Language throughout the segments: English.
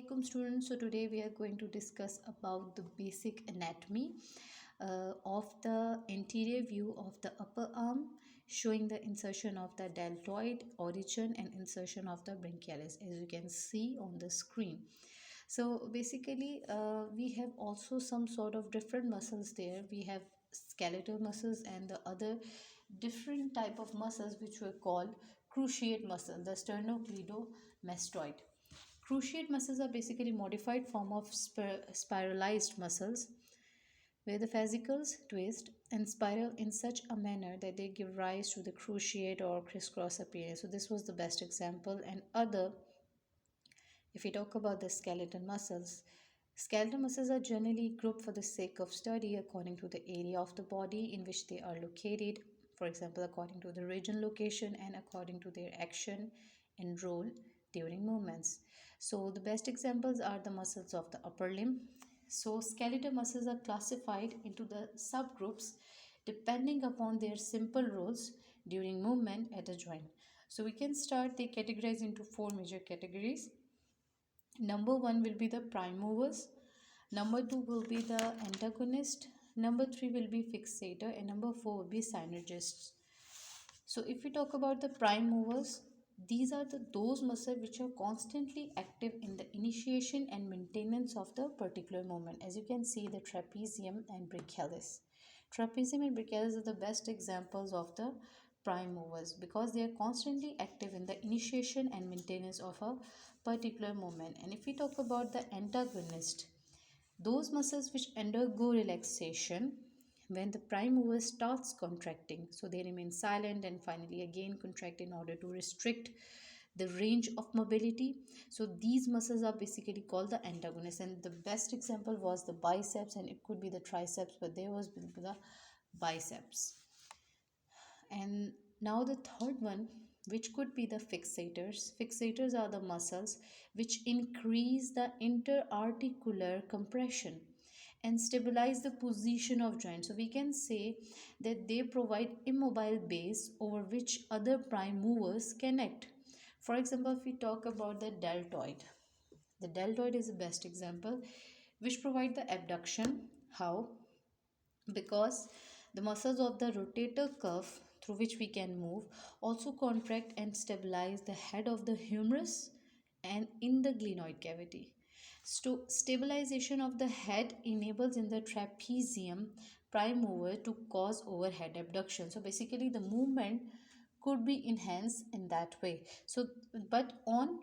Assalamualaikum students. So today we are going to discuss about the basic anatomy of the anterior view of the upper arm, showing the insertion of the deltoid origin and insertion of the branchialis, as you can see on the screen. So basically we have also some sort of different muscles there. We have skeletal muscles and the other different type of muscles which were called cruciate muscle, the sternocleidomastoid. Cruciate muscles are basically modified form of spiralized muscles where the fascicles twist and spiral in such a manner that they give rise to the cruciate or crisscross appearance. So this was the best example. And other, if we talk about the skeletal muscles are generally grouped for the sake of study according to the area of the body in which they are located. For example, according to the region location and according to their action and role during movements. So the best examples are the muscles of the upper limb. So skeletal muscles are classified into the subgroups depending upon their simple roles during movement at a joint. So we can start, they categorize into four major categories. Number one will be the prime movers. Number two will be the antagonist. Number three will be fixator, and number four will be synergists. So if we talk about the prime movers, these are those muscles which are constantly active in the initiation and maintenance of the particular movement. As you can see, the trapezium and brachialis. Trapezium and brachialis are the best examples of the prime movers because they are constantly active in the initiation and maintenance of a particular movement. And if we talk about the antagonist, those muscles which undergo relaxation when the prime mover starts contracting, so they remain silent and finally again contract in order to restrict the range of mobility. So these muscles are basically called the antagonists, and the best example was the biceps, and it could be the triceps, but there was the biceps. And now the third one, which could be the fixators. Fixators are the muscles which increase the interarticular compression and stabilize the position of joints. So we can say that they provide immobile base over which other prime movers can act. For example, if we talk about the deltoid is the best example which provide the abduction. How? Because the muscles of the rotator cuff through which we can move also contract and stabilize the head of the humerus and in the glenoid cavity. So stabilization of the head enables in the trapezium prime mover to cause overhead abduction. So basically the movement could be enhanced in that way. So but on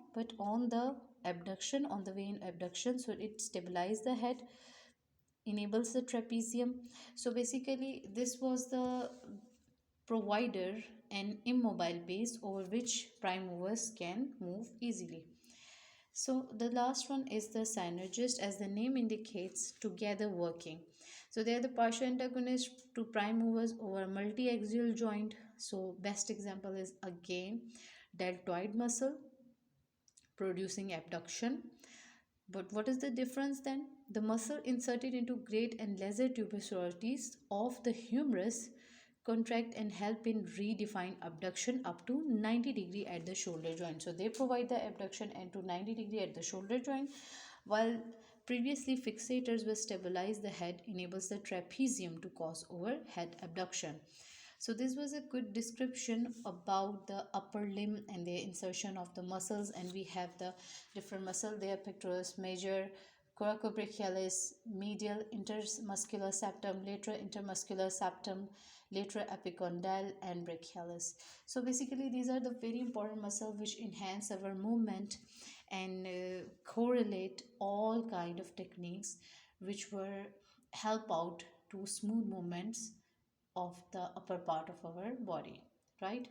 the abduction, on the way in abduction, so it stabilizes the head, enables the trapezium. So basically this was the provider an immobile base over which prime movers can move easily. So the last one is the synergist, as the name indicates, together working. So they are the partial antagonists to prime movers over multi-axial joint. So best example is again deltoid muscle producing abduction. But what is the difference then? The muscle inserted into great and lesser tuberosities of the humerus contract and help in redefine abduction up to 90° at the shoulder joint. So they provide the abduction and to 90° at the shoulder joint, while previously fixators will stabilize the head, enables the trapezium to cause overhead abduction. So this was a good description about the upper limb and the insertion of the muscles, and we have the different muscle there: pectoralis major, coracobrachialis, medial intermuscular septum, lateral intermuscular septum, lateral epicondyle, and brachialis. So basically these are the very important muscles which enhance our movement and correlate all kind of techniques which were help out to smooth movements of the upper part of our body, right?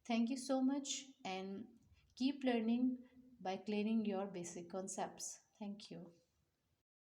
Thank you so much, and keep learning by clearing your basic concepts. Thank you.